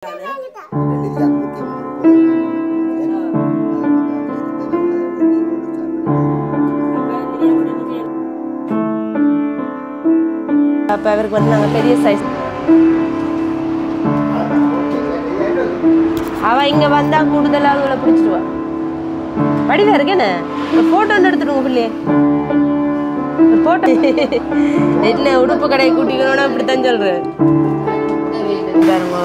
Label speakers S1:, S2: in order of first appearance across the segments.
S1: அப்ப அவருக்கு வந்து நாங்க பெரிய சைஸ் அவ இங்க வந்தா கூடுதலா அவளை பிடிச்சிடுவா வடிவா இருக்கேன்னு ஒரு போட்டோ ஒன்று எடுத்துடுங்க பிள்ளையே ஒரு போட்டோ என்ன உடுப்பு கடையை கூட்டிக்கணும்னா இப்படித்தான் சொல்றேன்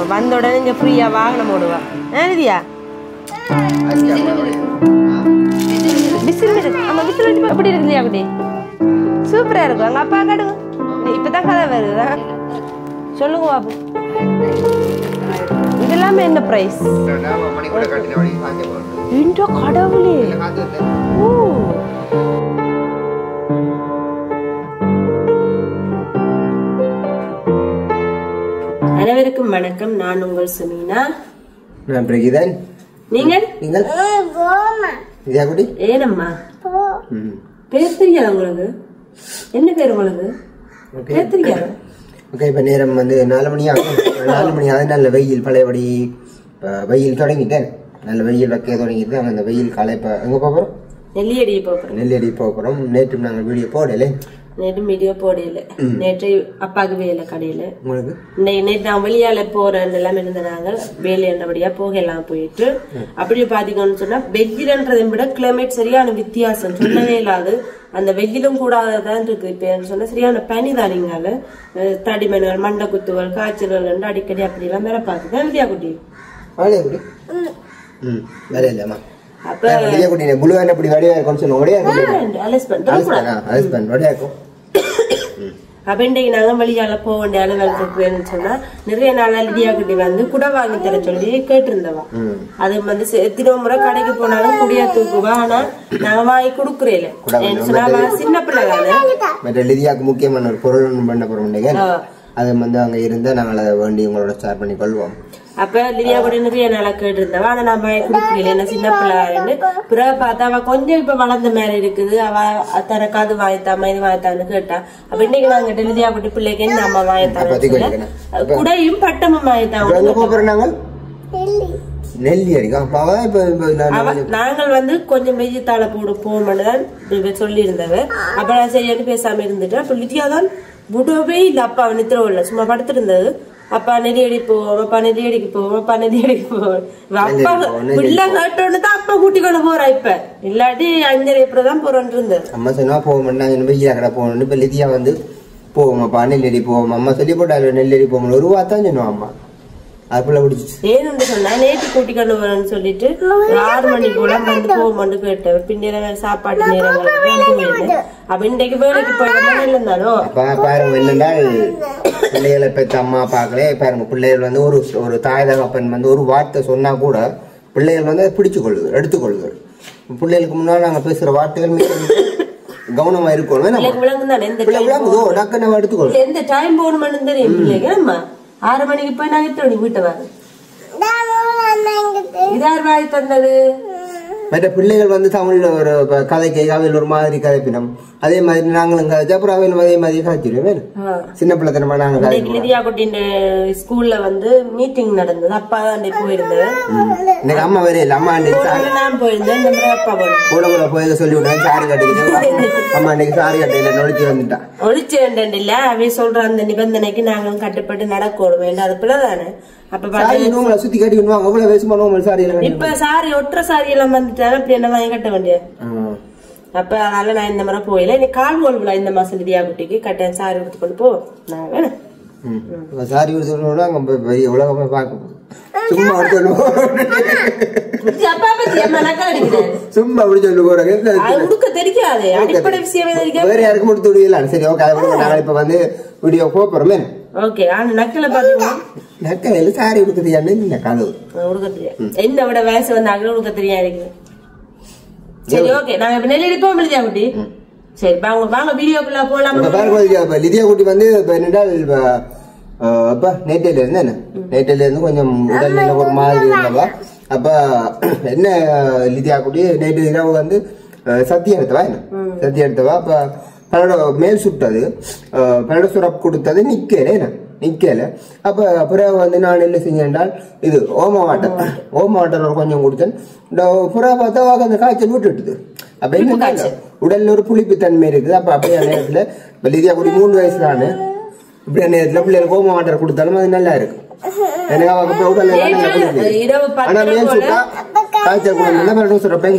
S1: வந்த உடனே இங்க ஃப்ரீயா வாகனம் ஓடுவா ஏதியா விசில் இருக்கு ஆமா விசில் வச்சு எப்படி இருக்கு இல்லையா குட்டி சூப்பரா இருக்கும் அங்க அப்பா காட்டுங்க இப்பதான் கதை வருதா சொல்லுங்க பாபு இதெல்லாமே என்ன பிரைஸ் இந்த கடவுளே ஓ அனைவருக்கும் வணக்கம். நான் உங்கள் சுமீனா.
S2: நான் பிரகிதன்.
S1: நீங்கள் ஏனம்மா பேர் தெரியாது உங்களுக்கு? என்ன பேர் உங்களுக்கு? பேர் தெரியாது.
S2: ஓகே, இப்போ நேரம் வந்து 4 மணி ஆகும். 4 மணி ஆகுது. நல்ல வெயில், பழையபடி வெயில் தொடங்கிட்டேன். நல்ல வெயில் வைக்க தொடங்கிட்டு நாங்கள் அந்த வெயில் காலை இப்போ எங்கே போகிறோம்?
S1: நெல்லியடி போகிறோம்.
S2: நெல்லியடி போகிறோம். நேற்று நாங்கள் வீடியோ போடலை.
S1: நேற்று வீடியோ போடல. நேற்று அப்பாவுக்கு வேலை கடையில.
S2: உங்களுக்கு
S1: நேற்று நான் வெளியால போறேன் எல்லாம் இருந்தனாங்க. வேலை என்றபடியா போகலாம் போயிட்டு அப்படியே பாத்தீங்கன்னு சொன்னா வெயில்ன்றதை விட கிளைமேட் சரியான வித்தியாசம் சொல்லவே இல்லாது. அந்த வெயிலும் கூடாதான் இருக்கு. இப்ப சொன்னா சரியான பனி தானீங்க. தடிமன்கள், மண்டை குத்துவல், காய்ச்சல்கள் அடிக்கடி அப்படி எல்லாம் மேல பாத்துக்கேன். இல்லையா குட்டி?
S2: வேலை இல்லையாமா? அப்ப புளு அப்படி வடிவா இருக்கும்னு சொல்லுவோம்.
S1: அப்ப இன்றைக்கு நாங்க வெளியால போக வேண்டிய அளவு இருக்குன்னு சொன்னா நிறைய நாள் லிடியா குட்டி வந்து குடை வாங்கி தர சொல்லி கேட்டிருந்தவா. அது வந்து எத்தனை முறை கடைக்கு போனாலும் குடியா தூக்குவா. ஆனா நாங்க வாங்கி கொடுக்குறேன். சின்ன பிள்ளை தானே.
S2: லிதியாவுக்கு முக்கியமான ஒரு பொருள் பண்ண போறோம். அது வந்து அங்க இருந்தா நாங்கள் அதை வேண்டி உங்களோட ஷேர் பண்ணி கொள்வோம்.
S1: அப்ப லிதியா கூட நிறைய நாளா கேட்டிருந்தவா. ஆனா நான் வாங்கி கொடுக்கல. என்ன சின்ன பிள்ளைன்னு பிறகு பார்த்தா அவ கொஞ்சம் இப்ப வளர்ந்த மேல இருக்குது. அவ தனக்கு அது வாங்கித்தாமா இது வாங்கித்தான்னு கேட்டா. அப்ப இன்னைக்கு நாங்க லிதியா குட்டி பிள்ளைக்கு நம்ம வாங்கித்தாங்க குடையும் பட்டமும் வாங்கித்தாங்க.
S2: நெல்லி அடிக்கும்.
S1: நாங்கள் வந்து கொஞ்சம் வெய்யத்தால போவோம்னுதான் சொல்லி இருந்தவ. அப்ப நான் சரியானு பேசாம இருந்துட்டேன். அப்ப லிதியா தான் விடவே இல்ல. அப்பா நித்திரவும் இல்ல, சும்மா படுத்துட்டு இருந்தது. அப்பா நெல்லியடி போவோம், அப்பா நெல்லியடிக்கு போவோம், அப்பா நெல்லியடிக்கு போவோம். அப்பா பிள்ளை கேட்டோன்னு தான் அப்பா கூட்டி கொண்டு போறா. இப்ப இல்லாட்டி 5:30 இப்படிதான் போறோன்னு இருந்தது.
S2: அம்மா சொன்னா போவோம்னா வெய்யா கடை போகணும்னு. இப்ப லிதியா வந்து போவோம்ப்பா நெல்லடி போவோம். அம்மா சொல்லி போட்டாரு நெல்லடி போகணும். ஒரு வார்த்தான் சொன்னோம் அம்மா. அதுக்குள்ள பிடிச்சிச்சு.
S1: ஏன்னு சொன்னா நேற்று கூட்டி கொண்டு வரேன்னு சொல்லிட்டு 6 மணி போல வந்து போவோம்னு கேட்டேன். பின்ன சாப்பாட்டு நேரங்கள் அப்ப இன்றைக்கு வேலைக்கு போயிருந்தாலும் இல்லைந்தானோ.
S2: பாருங்க என்னென்றால் பிள்ளைகளை பெற்ற அம்மா அப்பாக்களே பாருங்க. பிள்ளைகள் வந்து ஒரு தாய் தகப்பன் வந்து ஒரு வார்த்தை சொன்னா கூட பிள்ளைகள் வந்து பிடிச்சு கொள்ளுது, எடுத்துக்கொள்ளுது. பிள்ளைகளுக்கு முன்னாடி நாங்க பேசுற வார்த்தைகள் கவனமா இருக்கணும். எடுத்துக்கொள்ளும்.
S1: எந்த டைம் போகணும்னு தெரியும் பிள்ளைங்க. நம்ம 6 மணிக்கு போய் நாங்க எத்தனை மணிக்கு வீட்டை வாங்க? இதார் வாங்கி தந்தது.
S2: மற்ற பிள்ளைகள் வந்து தமிழ்ல ஒரு கதைக்கு அவையில் ஒரு மாதிரி கதைப்பினம். அதே மாதிரி நாங்களும் கதைச்சு அப்புறம் அவையில் அதே மாதிரி கதைச்சிருவேன். சின்ன பிள்ளைத்தனமா நாங்க
S1: லிதியா குட்டின் ஸ்கூல்ல வந்து மீட்டிங் நடந்தது. அப்பா தான் போயிருந்தது.
S2: இன்னைக்கு அம்மா வேற இல்ல. அம்மா
S1: நான் போயிருந்தேன். அப்பா
S2: கூட போய் சொல்லி விட்டேன். சாரி கட்டிக்கிட்டு அம்மா இன்னைக்கு சாரி கட்டையில நொழிச்சு வந்துட்டான்.
S1: ஒழிச்சு வேண்டாம் இல்ல. அவை சொல்ற அந்த நிபந்தனைக்கு நாங்களும் கட்டுப்பட்டு நடக்கணும் வேண்டாம். அது பிள்ளைதானே. அப்ப
S2: சுத்தி கட்டி அவ்வளவு வேசுமா சாரி.
S1: இப்ப சாரி ஒற்ற சாரி எல்லாம் வந்துட்டாங்க. அப்படி என்ன வாங்கி கட்ட வேண்டிய. அப்ப அதனால நான் இந்த மாதிரி போயில. இன்னைக்கு கால் கோல்விழா இந்த மாசம் லிதியா குட்டிக்கு கட்டாயம் சாரி எடுத்து கொண்டு போ.
S2: சாரி உலகமே பார்க்க சும்மா சும்மா அப்படி சொல்லு போறாங்க.
S1: தெரியாது அடிப்படை விஷயமே தெரியாது.
S2: வேற யாருக்கும் முடித்து விடுவீங்களா? சரி ஓகே. நாங்க இப்ப வந்து வீடியோ போறோமே.
S1: ஓகே. ஆனா நக்கல பாத்தீங்கன்னா
S2: நக்கல சாரி உடுக்க தெரியாது. கதவு
S1: உடுக்க தெரியாது. என்னோட வயசு வந்து அகல உடுக்க தெரியாது. சரி ஓகே. நாங்க இப்ப நெல்லியடி போவோம் லிதியா குட்டி. சரி வாங்க வாங்க வீடியோக்குள்ள போலாம்.
S2: லிதியா குட்டி வந்து என்னென்றால் அப்ப நேட்டையில இருந்து நேட்டையில இருந்து கொஞ்சம் உடல்நிலை ஒரு மாதிரி இருந்தவா. அப்ப என்ன லிதியா குட்டி நேற்று இரவு வந்து சத்தியம் எடுத்தவா. என்ன சத்தியம் எடுத்தவா. அப்ப பன்னோட மேல் சுட்டது பன்னோட சுரப்பு கொடுத்தது நிக்கல. என்ன நிக்கல. அப்ப பிறகு வந்து நான் என்ன செஞ்சேன்டால் இது ஓம வாட்டர் கொஞ்சம் குடிச்சேன். பிறகு பார்த்தா அந்த காய்ச்சல் விட்டுட்டுது. அப்ப என்ன உடல்ல ஒரு புளிப்பு தன்மை இருக்குது. அப்ப அப்படியே நேரத்துல லிதியா குடி 3 வயசு தானு இப்படியே நேரத்துல பிள்ளைகளுக்கு ஓம வாட்டர் கொடுத்தாலும் அது நல்லா இருக்கும். எனக்கு அவங்க உடல் ஆனா மேல் சுட்டா காய்ச்சல் குடிச்சா சொல்றேன்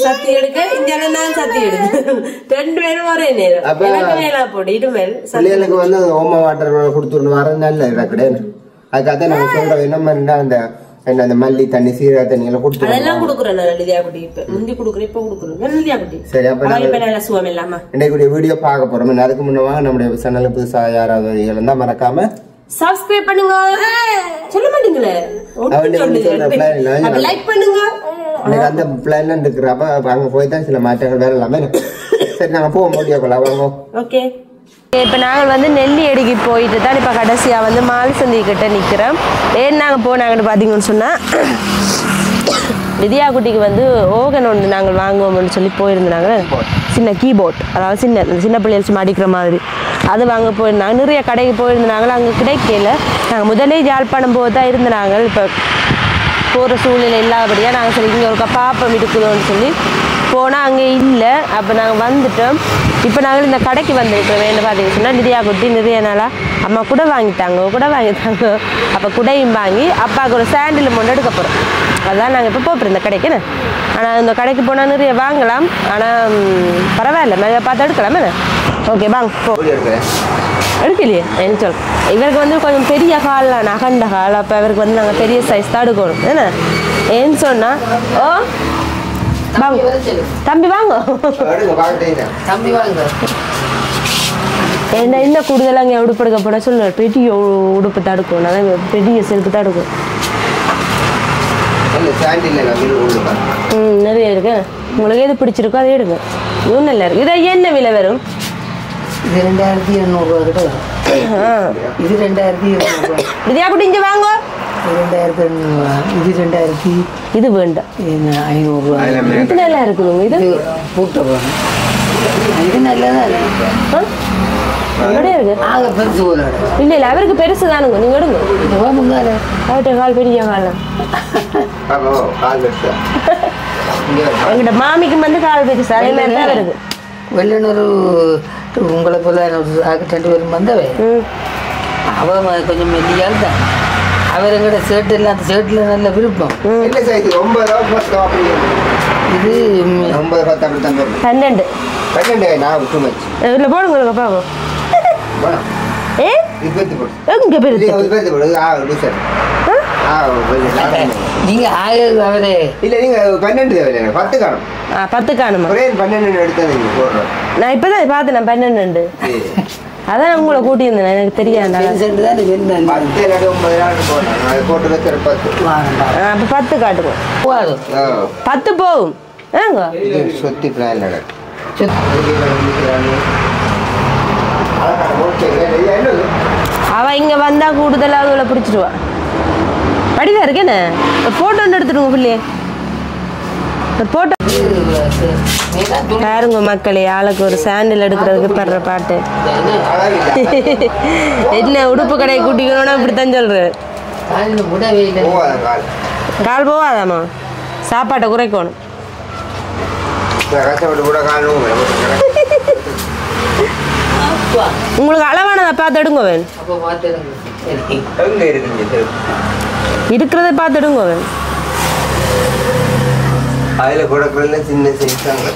S1: சத்தி எடுக்க இந்த சத்தி எடுக்க 2 பேரும் ஒரே நேரம்.
S2: பிள்ளைகளுக்கு வந்து ஓம வாட்டர் கொடுத்துட்டு வர நல்ல கிடையாது. அதுக்காக நாங்க சொல்றோம் என்ன மாதிரினா அந்த என்ன அந்த மல்லி தண்ணி சீரக தண்ணி எல்லாம் கொடுத்து
S1: அதெல்லாம் குடுக்குறேன் லிதியா குட்டி. இப்ப முந்தி குடுக்குறேன் இப்ப குடுக்குறேன் லிதியா குட்டி.
S2: சரி அப்ப
S1: சுவம் இல்லாம
S2: இன்னைக்கு வீடியோ பார்க்க போறோம். அதுக்கு முன்னவா நம்முடைய சேனல் புதுசா யாராவது இருந்தா மறக்காம
S1: சப்ஸ்கிரைப் பண்ணுங்க. சொல்ல மாட்டீங்களே லைக் பண்ணுங்க.
S2: அந்த பிளான் இருக்கிறப்ப அங்க போய் தான் சில மாற்றங்கள் வேற எல்லாமே. சரி நாங்க போக முடியாது வாங்க.
S1: ஓகே இப்போ நாங்கள் வந்து நெல்லி அடிக்கு போயிட்டு தான் இப்போ கடைசியாக வந்து மால் சந்திக்கிட்ட நிற்கிறோம். ஏன் நாங்கள் போனாங்கன்னு பார்த்தீங்கன்னு சொன்னால் லிதியா குட்டிக்கு வந்து ஓகன் ஒன்று நாங்கள் வாங்குவோம்னு சொல்லி போயிருந்தாங்க. சின்ன கீபோர்ட், அதாவது சின்ன பிள்ளைகள் சும்மா அடிக்கிற மாதிரி அது வாங்க போயிருந்தாங்க. நிறைய கடைக்கு போயிருந்தாங்களோ அங்கே கிடைக்கல. நாங்கள் முதலே யாழ்ப்பாணம் போக தான் இருந்தாங்க. இப்போ போகிற சூழ்நிலை இல்லாதபடியாக நாங்கள் சரி இங்கே ஒரு பாப்பம் இருக்குதோன்னு சொல்லி போனால் அங்கே இல்லை. அப்போ நாங்கள் வந்துட்டோம். இப்போ நாங்கள் இந்த கடைக்கு வந்துருக்கிறோம். என்ன பார்த்தீங்கன்னு சொன்னால் லிதியா குட்டி நிறைய நாளாக அம்மா கூட வாங்கிட்டாங்க. அப்போ குடையும் வாங்கி அப்பாவுக்கு ஒரு சாண்டில் ஒன்று எடுக்க போகிறோம். அதான் நாங்கள் இப்போ போகிறோம் இந்த கடைக்குன்னு. ஆனால் இந்த கடைக்கு போனால் நிறைய வாங்கலாம். ஆனால் பரவாயில்ல நிறைய பார்த்து எடுக்கலாமே. ஓகே வாங்க போ. எடுக்கலையே என்ன சொல். இவருக்கு வந்து கொஞ்சம் பெரிய கால் அகண்ட கால். அப்போ இவருக்கு வந்து நாங்கள் பெரிய சைஸ் தான் எடுக்கணும். என்ன ஏன்னு சொன்னால் ஓ தம்பி வாங்க
S2: தம்பி வாங்க
S1: என்ன இன்னும் கூடுதலாக அங்கே உடுப்பு எடுக்க போட சொல்ல. பெரிய உடுப்பு தான் எடுக்கும். நான் பெரிய செருப்பு தான் எடுக்கும். நிறைய இருக்கு. உங்களுக்கு எது பிடிச்சிருக்கோ அதை எடுங்க. இதுவும் நல்லா இருக்கு. இதை என்ன விலை வரும்?
S3: இது 2800 கிட்ட வரும். இது 2200.
S1: லிதியா குட்டி இங்கே வாங்க.
S3: 2800. இது 2000.
S1: இது வேண்டாம்.
S3: 500.
S1: இது நல்லா இருக்குதுங்க. இது
S3: பூட்ட போகணும். இது நல்லதா இருக்கு.
S1: இருக்கு
S3: பெருசு போல
S1: இல்ல இல்ல அவருக்கு பெருசு தானுங்க. நீங்க எடுங்க. அவர்கிட்ட கால் பெரிய காலம். எங்கிட்ட மாமிக்கு வந்து கால் பெருசு அதே மாதிரி தான் வருது.
S3: வெள்ளனூர் உங்களை போல 2 பேரும் வந்தவை. அவ கொஞ்சம் மெல்லியால் தான். அவர் எங்கிட்ட ஷர்ட் இல்லை. அந்த ஷர்ட்ல நல்ல விருப்பம்.
S2: இது
S1: 12 இதுல போடுங்க பாப்போம். எங்க பெருசு
S3: நீங்க அவரே
S2: இல்ல நீங்க 12 10 காணும்.
S1: 10 காணுமா?
S2: 12 எடுத்தது
S1: நான் இப்பதான் பார்த்தேன். 12 அதான் உங்களை கூட்டியிருந்தேன். எனக்கு தெரியாது. அப்ப 10 காட்டுங்க. 10 போகும்.
S2: சொத்தி பிளான்
S1: அவ இங்க வந்தா கூடுதலா அவளை பிடிச்சிடுவா. படிவா இருக்கேன்னு போட்டோ ஒன்று எடுத்துடுங்க பிள்ளையே. போட்டோ பாருங்க மக்களே. ஆளுக்கு ஒரு சாண்டில் எடுக்கிறதுக்கு படுற பாட்டு. என்ன உடுப்பு கடையை கூட்டிக்கணும்னா இப்படித்தான் சொல்றேன். கால் போவாதாமா? சாப்பாட்டை குறைக்கணும். உங்களுக்கு அளவானதை பார்த்து எடுங்க வேணும். இருக்கிறத பார்த்து எடுங்க வேணும்.
S2: அதுல கொடுக்கறதுல சின்ன சைஸாங்க.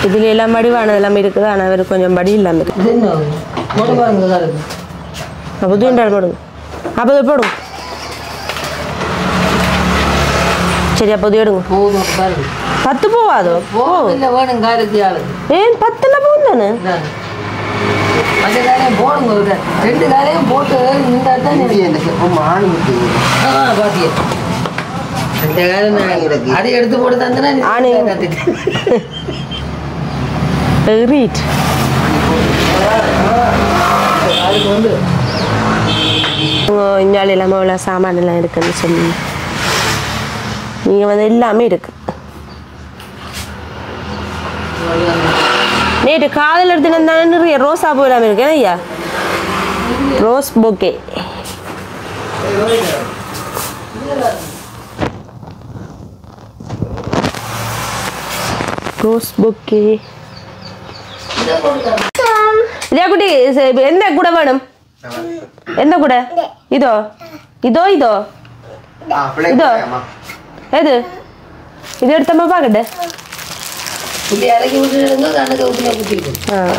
S1: இதுல எல்லாம் வடிவானது எல்லாமே இருக்குது. ஆனால் அவருக்கு கொஞ்சம் வடி இல்லாமல் இருக்கு. அப்போ தூண்டால் போடுங்க. அப்போ போடுங்க. சரி அப்போ எடுங்க. 10 போவாதோ? ஏன் 10 போகும் தானே?
S3: அந்த காலையும் போடுங்க. 2 காலையும் போட்டு அதை எடுத்து போட்டு தந்தா வந்து
S1: இஞ்சாலி இல்லாமல் அவ்வளோ சாமான் எல்லாம் இருக்குன்னு சொல்லி நீங்கள் வந்து எல்லாமே இருக்கு. நேற்று காதல் எடுத்துன்னு நிறைய ரோஸா போயிடாம இருக்கேன் ஐயா ரோஸ் பொக்கே ரோஸ் பொக்கே இதே குட்டி எந்த கூட வேணும் எந்த கூட இதோ இதோ இதோ இதோ எது இது எடுத்தம்மா பாக்கட்டு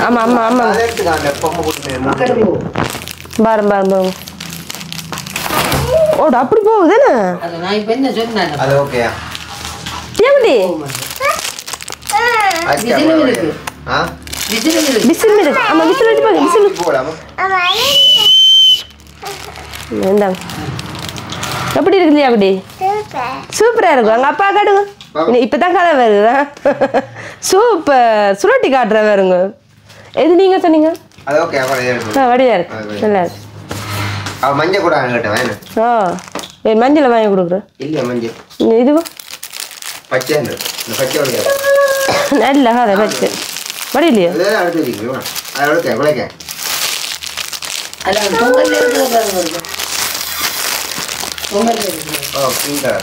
S1: ஆமா ஆமா ஆமா பாரம் பாரம் பாருங்க ஓட அப்படி போகுதுன்னு எப்படி விசில் இருக்கு ஆமா விசில் அடி பாருங்க விசில் போடாம இந்தாங்க எப்படி இருக்கு அப்படி சூப்பரா இருக்கும் அங்க அப்பா காட்டுங்க இப்பதான் கதை வருதா சூப்பர் சுருட்டி காட்டுற வருங்க எது நீங்க சொன்னீங்க வடிவா இருக்கு நல்லா இருக்கு
S2: மஞ்சள் கூட வேணும்
S1: மஞ்சள் வாங்கி கொடுக்குறேன்
S2: இல்ல மஞ்சள்
S1: இதுவா
S2: பச்சை பச்சை
S1: நல்ல கதை பச்சை வடியிலையா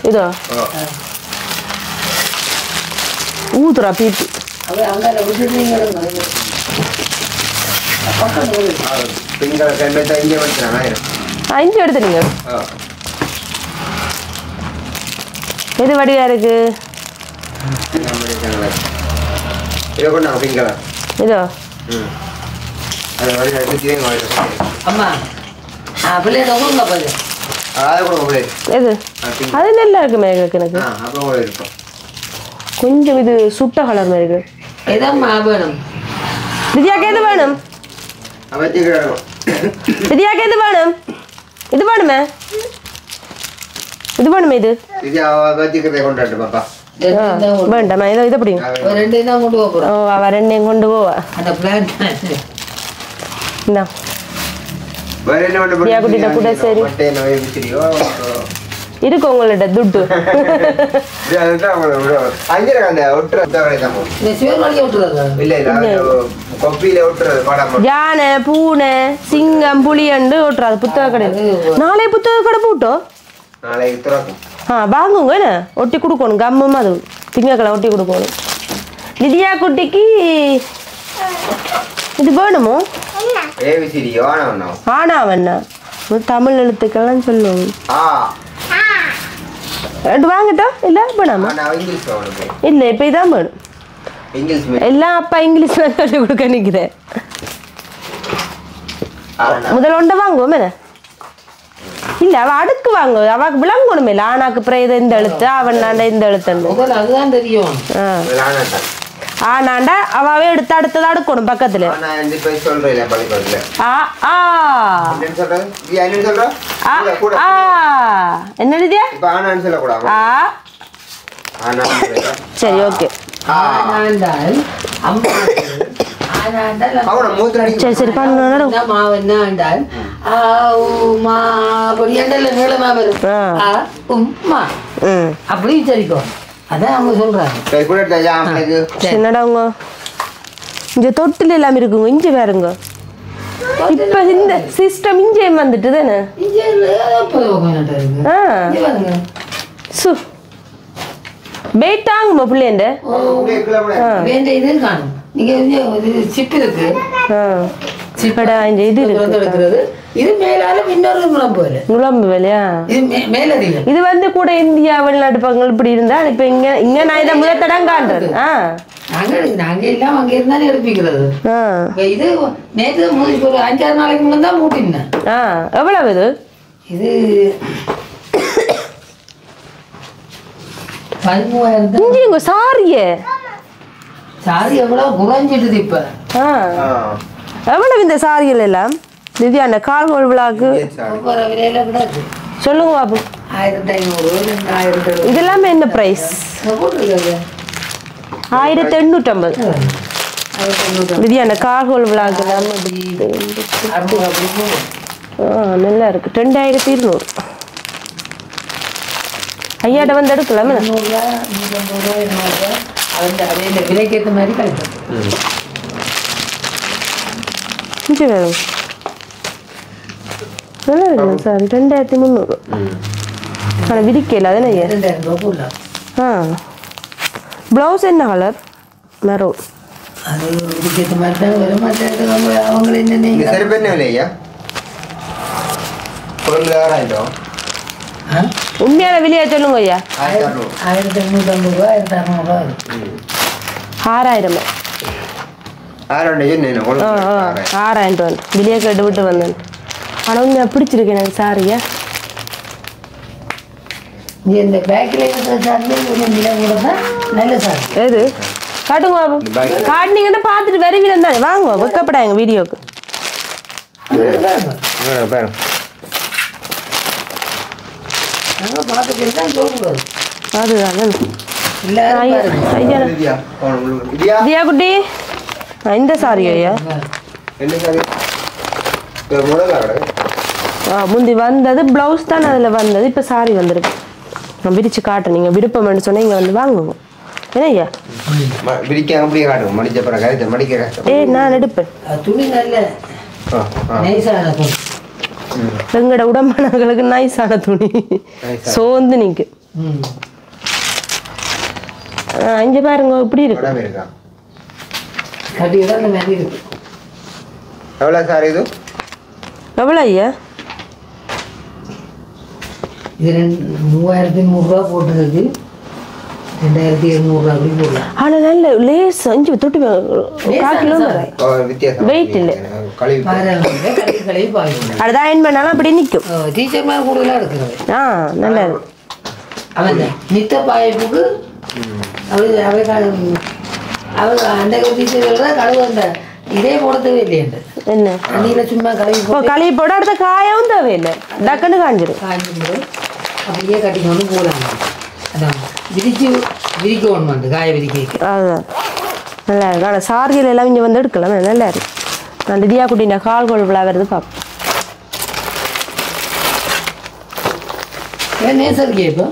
S1: இதோ ஊத்துறா பீட்டு இஞ்சி எடுத்துறீங்க எது வடிவா இருக்கு இதோ எது அது நல்லா இருக்கு மேகக்கு எனக்கு கொஞ்சம் இது சுட்ட கலர் மாதிரி இருக்கு வித்யாக்கு எது வேணும் வித்யாக்கு எது வேணும் இது வேணுமே இது வேணுமே இது வேண்டாமா இதோ இதை பிடிங்க ஓ அவ ரெண்டையும் கொண்டு போவா குட்டிட்ட கூட சரி இருக்கு உங்கள்ட்ட துட்டு யானை பூனை சிங்கம் புலியண்டு ஓட்டுறாது புத்தக கடை நாளை புத்தக கடை போட்டோம் வாங்குங்க என்ன ஒட்டி கொடுக்கணும் கம்மமா அது திங்கக்கிழமை ஒட்டி கொடுக்கணும் நிதியா குட்டிக்கு இது வேணுமோ ஆனாவண்ணா தமிழ் எழுத்துக்கெல்லாம் சொல்லுவோம் ரெண்டு வாங்கட்டோம் இல்ல வேணாமா இல்ல இப்ப இதான் வேணும் எல்லாம் அப்பா இங்கிலீஷ் சொல்லி கொடுக்க நிக்கிறேன் முதல்ல ஒன்றை வாங்குவோம் என்ன இல்ல அவ அடுக்கு வாங்க அவக்கு விளங்கணுமே இல்ல ஆனாக்கு பிரேத இந்த எழுத்து அவனாண்ட இந்த எழுத்து
S3: அதுதான் தெரியும்
S1: ஆனாண்டா அவாவே எடுத்து அடுத்தது அடுக்கணும் பக்கத்துல என்ன எழுதியா சரி ஓகே சரி சரி
S3: அப்படி சரிக்கும் அதான் அவங்க சொல்றாங்க
S1: என்னடா அவங்க இங்க தொட்டில் எல்லாம் இருக்குங்க இங்க பாருங்க இப்ப இந்த சிஸ்டம் இங்கே வந்துட்டு தானே வெயிட் தாங்குமா பிள்ளைண்ட
S3: இது காணும் நீங்க சிப் இருக்கு இது மேலால இன்னொரு
S1: நுழம்பு வேலையா இது வந்து கூட இந்தியா வெளிநாட்டு பக்கங்கள் இப்படி இருந்தா இப்ப இங்க நான் இதை முதல் தடம் காண்றேன்
S3: நாங்க எல்லாம் அங்க இருந்தாலும் எடுப்பிக்கிறது இது நேற்று ஒரு 5-6 நாளைக்கு முன்னாடி தான் மூட்டினேன்
S1: எவ்வளவு இது
S3: இது 13,000 சாரி எவ்வளவு குறைஞ்சிடுது இப்ப
S1: எவ்வளவு இந்த சாரிகள் எல்லாம் திவ்யா அந்த கார்கோல் விழாக்கு சொல்லுங்க பாபு 1500 இதெல்லாமே என்ன பிரைஸ் 1850 திவ்யா அந்த கார்கோல் விழாக்கு நல்லா இருக்கு 2200 ஐயாட்ட வந்து எடுக்கலாம்
S3: விலைக்கு ஏற்ற மாதிரி கிடைக்கும்
S1: இங்கே வேணும் நல்லா இருக்கு சார் 2300 ஆனால் விரிக்கல அதானே
S3: 2000 ரூபா போடலாம்.
S1: ஆ ப்ளவுஸ் என்ன கலர் மெரூன்
S3: அது விரிக்கிறது மாதிரி தான் வர மாட்டேங்குது. அவங்கள என்ன
S2: இந்த
S3: நீங்கள்
S2: செருப்பு என்ன விலையா பொருள் 6000
S1: உண்மையான விலையா சொல்லுங்க ஐயா
S3: 1850 ரூபா 1600 ரூபா
S1: 6000 6000 விலையை கேட்டு விட்டு வந்தேன் ஆனால் உண்மையாக பிடிச்சிருக்கு எனக்கு சாரியா
S3: நீ இந்த பேக்கில் இருக்கிற சார்ந்து நிலை கூட தான் நல்ல சார்.
S1: எது காட்டுங்க காட்டினீங்கன்னா பார்த்துட்டு வருவீங்க தானே வாங்குவோம் வைக்கப்படாங்க வீடியோக்கு
S3: நாங்கள் பார்த்துட்டு தான் சொல்லக்கூடாது.
S1: அதுதான்
S3: எல்லாரும்
S1: தியா குட்டி இந்த சாரி ஐயா முந்தி வந்தது ப்ளவுஸ் தான் அதில் வந்தது இப்போ சாரி வந்திருக்கு நான் விரிச்சு காட்டுறேன் நீங்கள் விருப்பம்னு சொன்னால் இங்கே வந்து வாங்குவோம் என்ன ஐயா நான் எடுப்பேன்
S3: துணி நல்ல நைஸான துணி.
S1: எங்களோட உடம்பானவர்களுக்கு நைஸான துணி சோர்ந்து நிற்கும். இங்கே பாருங்க இப்படி இருக்கு
S3: கட்டியோட அந்த மாதிரி இருக்கு.
S2: எவ்வளோ சார் இது
S1: எவ்வளோ ஐயா
S3: இது 3100 ரூபா போட்டுருக்கு 2700 ரூபா அப்படி போடலாம்.
S1: ஆனால் நல்ல லேஸ் அஞ்சு தொட்டு 1/4 கிலோ வெயிட் இல்லை
S3: கழிவு பாய்க்கணும்.
S1: அதுதான் அயன் பண்ணாலும் அப்படி நிற்கும்.
S3: டீச்சர் மாதிரி கூடுதலாக இருக்கிறது.
S1: நல்லா
S3: அவன் நித்த பாய்ப்புக்கு அவ அந்த டீச்சர் தான் கழுவு அந்த இதே போடவே இல்லையண்டு
S1: என்ன
S3: தண்ணியில் சும்மா
S1: கழுவி போட அடுத்த காயவும் தேவையில்லை டக்குன்னு காஞ்சிடும்.
S3: காய்ஞ்சிடும் அப்படியே கட்டிக்கொண்டு போகலாம். அதான் விரிக்கணும் காய விரிக்க.
S1: அதுதான் நல்லா இருக்கு. ஆனால் சார்ஜில் எல்லாம் இங்கே வந்து எடுக்கலாம் நல்லா இருக்கு. நான் திதியா குட்டின கால் கோல் விழா வருது பார்ப்பேன்.
S3: நேசருக்கு இப்போ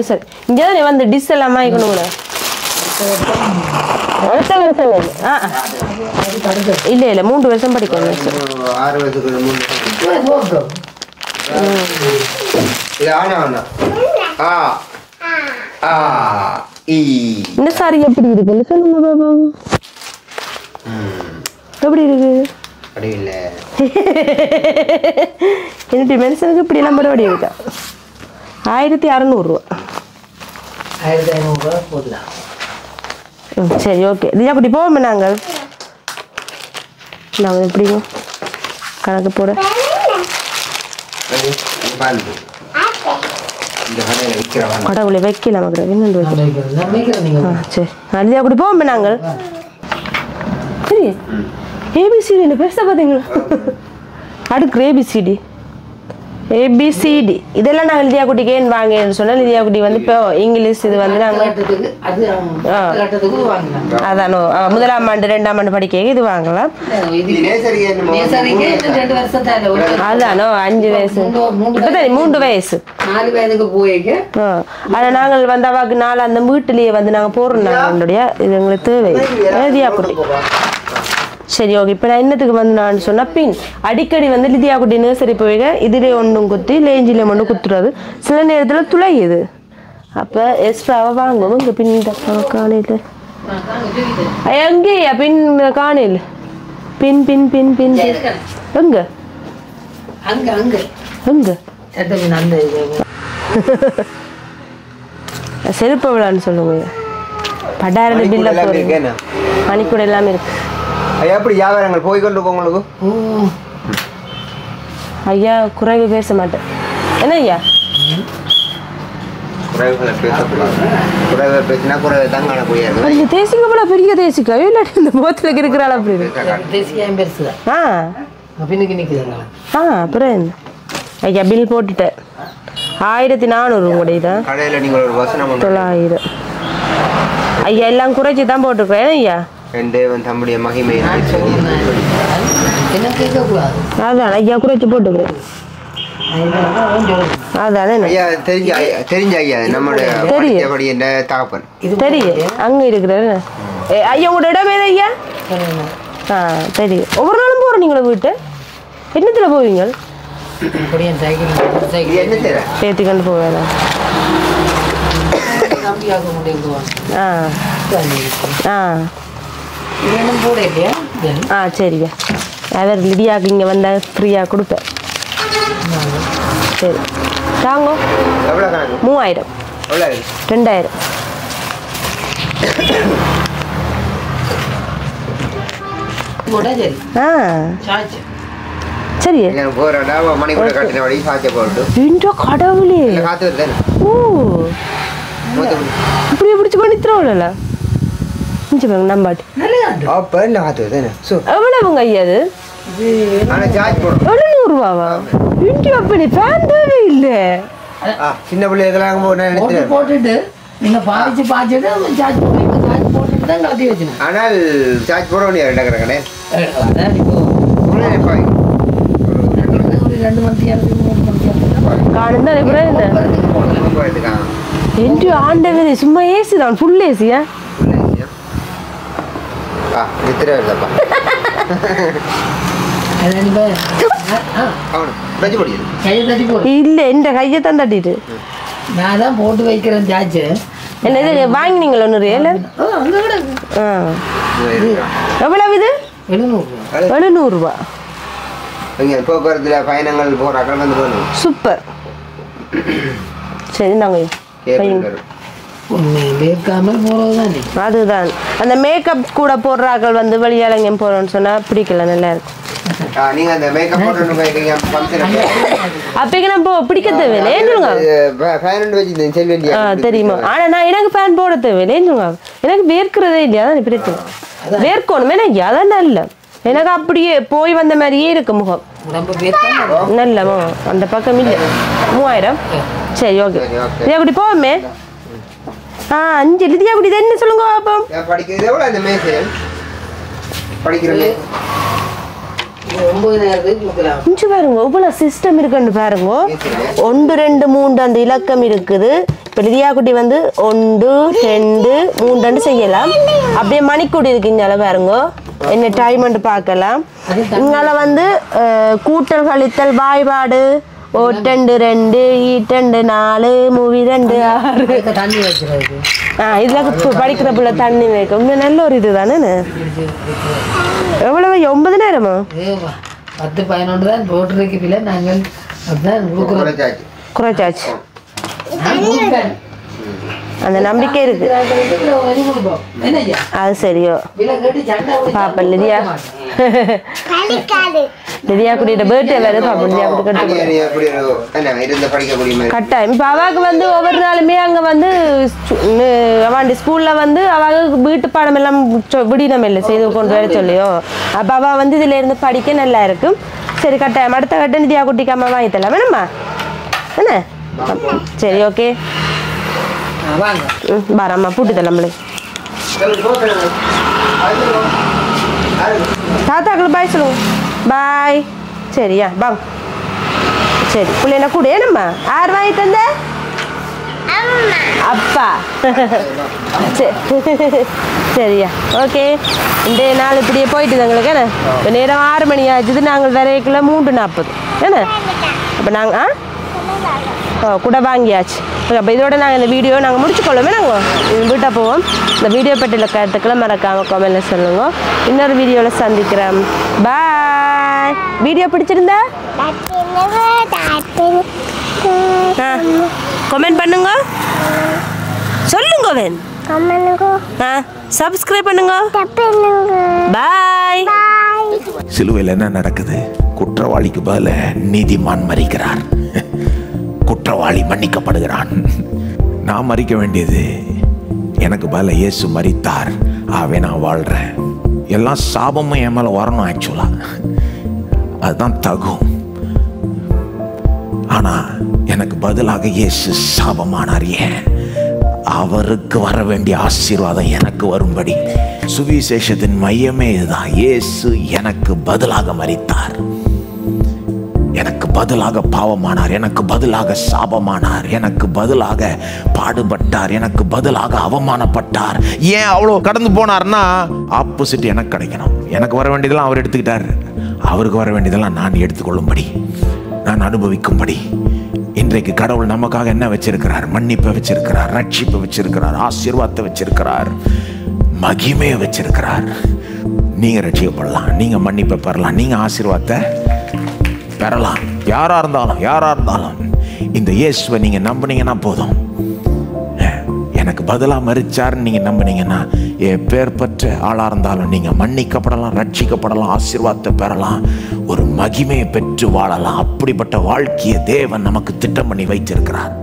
S1: சார் இங்கே தான் வந்து டிஸ் எல்லாம் வாங்கிக்கணும் கூட இல்லை இல்லை 3 வருஷம் படிக்கணும் சார்.
S2: 6 வருஷத்துக்கு
S1: இந்த சாரி எப்படி இருக்கு சொல்லுங்க பாபா எப்படி இருக்கு என்னுடைய மனுஷனுக்கு இப்படி எல்லாம் பரவாடி இருக்கா 1600 ரூபா
S3: 1500 ரூபா போடலாம்.
S1: சரி ஓகே தியா குட்டி போவோம் நாங்கள் எப்படிங்க கணக்கு போட கடவுளை வைக்கலாம் சரி தியா குட்டி போவோம் நாங்கள் சரி ஏபிசிடி பேச பார்த்தீங்களா அடுக்கு ஏபிசிடி ஏபிசிடி இதெல்லாம் நாங்கள் லிதியா குட்டிக்கு ஏன் வாங்கன்னு சொன்னால் லிதியா குட்டி வந்து இப்போ இங்கிலீஷ் இது வந்து நாங்கள் அதானோ 1ஆம் ஆண்டு 2ஆம் ஆண்டு படிக்க இது வாங்கலாம். அதானோ 5 வயசு இப்போதான் 3 வயசு
S3: 4 வயதுக்கு போயிக்க.
S1: ஆனால் நாங்கள் வந்து அவாக்கு 4 அந்த வீட்டிலேயே வந்து நாங்கள் போடுறோம் நாங்களுடைய இது எங்களுக்கு தேவை லிதியா குட்டி. சரி ஓகே இப்போ நான் என்னத்துக்கு வந்து நான் சொன்னால் பின் அடிக்கடி வந்து லிதியா குட்டி நர்சரி போயிங்க இதிலே ஒன்றும் குத்தி லேஞ்சிலே ஒன்று குத்துறது சில நேரத்தில் துளையுது அப்போ எக்ஸ்ட்ராவாக வாங்குவோம். இங்கே பின் காணையில் எங்கேயா பின் காணையில் பின் பின் பின் பின் எங்கே எங்கே செருப்பு விழான்னு சொல்லுங்க படாரணி பில்ல போகிறீங்க மணிக்கூட எல்லாமே இருக்கு.
S2: ஐயா எப்படி வியாபாரங்கள் போய்கொண்டு உங்களுக்கு
S1: ஐயா குறைவு பேச மாட்டேன் என்ன ஐயா
S2: குறைவுகளை பேசக்கூடாது. குறைவை பேசினா குறைவை தான் காணக்கூடிய
S1: தேசிக்க போல பெரிய தேசிக்கா இல்லாட்டி இந்த முகத்தில் இருக்கிறாள் அப்படி அப்புறம் என்ன ஐயா பில் போட்டுட்டேன் 1400 கூடதான்
S2: கடையில் நீங்கள் ஒரு வசனம்
S1: 900 ஐயா எல்லாம் குறைச்சி தான் போட்டுருக்கேன் ஐயா
S2: தம்முடைய மகிமை
S1: அதான் ஐயா குறைச்சி போட்டுக்கிறேன். அதானே
S2: தெரிஞ்ச ஐயா நம்மளுடைய தகப்பன்
S1: தெரியும் அங்க இருக்கிற ஐயா உங்களோட இடம் ஏது ஐயா தெரியும். ஒவ்வொரு நாளும் போகிறோம் நீங்கள வீட்டு என்னத்தில் போவீங்க? சேர்த்து கொண்டு போவேன். சரிங்க. அவர் லிதியாவுக்கு இங்கே வந்தால் ஃப்ரீயாக கொடுப்பேன். சரி தாங்கோ. 3000 2000 சரி கடவுளே இப்படியே பிடிச்சி பண்ணித்துறோம்ல நம்பாட்டி எவ்வளவுங்க ஐயா அது? 700 ரூபாவா? அப்படி ஃபேன் தேவை இல்லை.
S2: சின்ன பிள்ளை இதெல்லாம்
S3: போட்டுட்டு நீங்க பாதிச்சு பாய்ச்சிட்டு சார்ஜ் போட்டுட்டு தான் கலத்தி வச்சுங்க.
S2: ஆனால் சார்ஜ் போட வேண்டிய இடக்கிறேன்.
S3: அதான் இப்போ 2 மந்தி
S1: ஆண்டவரே சும்மா ஏசி தான் ஃபுல் ஏசியா? இல்ல இந்த கையை தான் தட்டிட்டு
S3: நான் தான் போட்டு வைக்கிறேன் சார்ஜ்.
S1: என்ன இது வாங்கினீங்களா? 100 எவ்வளவு இது? 700 ரூபா.
S2: போக்குவரத்துல பயணங்கள் போறாங்க.
S1: சூப்பர். சரி நாங்க அதுதான் அந்த மேக்கப் கூட போடுறார்கள் வந்து வெளியாளங்க போறோம்னு சொன்னா பிடிக்கல. நல்லா இருக்கும். பிடிக்க தேவையில்லை தெரியுமா? ஆனா நான் எனக்கு ஃபேன் போட தேவையில்லை. எனக்கு வேர்க்கிறதே இல்லையா? அதான் பிரச்சனை. வேர்க்கணுமே எனக்கு அதான் நல்ல. எனக்கு அப்படியே போய் வந்த மாதிரியே இருக்கு முகம். நல்ல அந்த பக்கம் இல்லை. 3000. சரி ஓகே. அப்படி போவோமே. 5 லிதியா அப்படி என்ன சொல்லுங்க பாப்போம். பாருங்க இவ்வளவு சிஸ்டம் இருக்குன்னு பாருங்க. 1 2 3 அந்த இலக்கம் இருக்குது. இப்போ லிதியா குட்டி வந்து 1 2 3 செய்யலாம். அப்படியே மணிக்கூடி இருக்குங்க பாருங்க. என்ன டைம் பார்க்கலாம். இங்கால வந்து கூட்டல் கழித்தல் வாய்பாடு 2 2 2 4 மூவி 2 6 இதுல படிக்கிற பிள்ளை தண்ணி வைக்கும். நல்ல ஒரு இது தானே. எவ்வளவு? 9,000
S3: 10 11 தான் போட்டுருக்கில. நாங்கள்
S1: குறைச்சாச்சு. அந்த நம்பிக்கை இருக்கு. அது சரியோ பாப்பா லிதியா லிதியா குட்டியோட பர்த்டே வேற பாப்பா. லிதியா குட்டி கட்டாயம். இப்போ அவாவுக்கு வந்து ஒவ்வொரு நாளுமே அங்கே வந்து அவன் ஸ்கூலில் வந்து அவாவுக்கு வீட்டு பாடம் எல்லாம் விடினம் இல்லை செய்து கொண்டு வர சொல்லியோ. அப்போ அவள் வந்து இதில் இருந்து படிக்க நல்லா இருக்கும். சரி கட்டாயம். அடுத்த கட்ட லிதியா குட்டிக்கு அம்மா வாங்கி தரலாம் வேணுமா? என்ன? சரி ஓகே பாரம்மா பூட்டு தரலாம். தாத்தாக்கள் பாய் சொல்லுங்க. பாய். சரியா பாங்க. சரி பிள்ளைனா கூட ஏனம்மா? யார் வாங்கி தந்த? அப்பா. சரியா ஓகே. இந்த நாள் இப்படியே போயிட்டு எங்களுக்கு என்ன இப்போ நேரம் 6 மணி ஆச்சுது. நாங்கள் வரைக்குள்ள 3:40 என்ன? அப்போ நாங்கள் கூட வாங்கியாச்சு. அப்போ இதோட நாங்கள் இந்த வீடியோ நாங்கள் முடிச்சுக்கொள்ளுமே. நாங்கள் வீட்டை போவோம். இந்த வீடியோ பற்றியில் கருத்துக்களை மறக்காமல் கமெண்ட்ல சொல்லுங்க. இன்னொரு வீடியோவில் சந்திக்கிறோம். பாய். வீடியோ பிடிச்சிருந்தா கமெண்ட் பண்ணுங்க. சொல்லுங்க வேன். சப்ஸ்கிரைப் பண்ணுங்க. பாய்.
S4: சிலுவையில் என்ன நடக்குது? குற்றவாளிக்கு பதில நீதிமான் மரிக்கிறார். குற்றவாளி மன்னிக்கப்படுகிறான். நான் மறிக்க வேண்டியது எனக்கு பதில இயேசு மரித்தார். ஆவே நான் வாழ்றேன். எல்லா சாபமும் என் மேல வரணும். ஆக்சுவலா அதுதான் தகும். ஆனா எனக்கு பதிலாக இயேசு சாபமானார். ஏன்? அவருக்கு வர வேண்டிய ஆசீர்வாதம் எனக்கு வரும்படி. சுவிசேஷத்தின் மையமே இதுதான். இயேசு எனக்கு பதிலாக மரித்தார். எனக்கு எனக்கு பதிலாக பாவமானார், எனக்கு பதிலாக சாபமானார், எனக்கு பதிலாக பாடுபட்டார், எனக்கு பதிலாக அவமானப்பட்டார். ஏன் அவ்வளோ கடந்து போனார்னா ஆப்போசிட் எனக்கு கிடைக்கணும். எனக்கு வர வேண்டியதெல்லாம் அவர் எடுத்துக்கிட்டார், அவருக்கு வர வேண்டியதெல்லாம் நான் எடுத்துக்கொள்ளும்படி, நான் அனுபவிக்கும்படி. இன்றைக்கு கடவுள் நமக்காக என்ன வச்சிருக்கிறார்? மன்னிப்பை வச்சிருக்கிறார், ரட்சிப்பை வச்சிருக்கிறார், ஆசீர்வாதத்தை வச்சிருக்கிறார், மகிமையை வச்சிருக்கிறார். நீங்க ரட்சிக்கப்படலாம், நீங்க மன்னிப்பை பெறலாம், நீங்க ஆசீர்வாதத்தை பெறலாம். யாரா இருந்தாலும் இந்த இயேசுவை நீங்க நம்பினீங்கன்னா போதும். எனக்கு பதிலாக மரிச்சார்னு நீங்க நம்பினீங்கன்னா எப்பேற்பட்ட ஆளா இருந்தாலும் நீங்க மன்னிக்கப்படலாம், ரட்சிக்கப்படலாம், ஆசீர்வாதத்தை பெறலாம், ஒரு மகிமையை பெற்று வாழலாம். அப்படிப்பட்ட வாழ்க்கையை தேவன் நமக்கு திட்டம் பண்ணி வைத்திருக்கிறார்.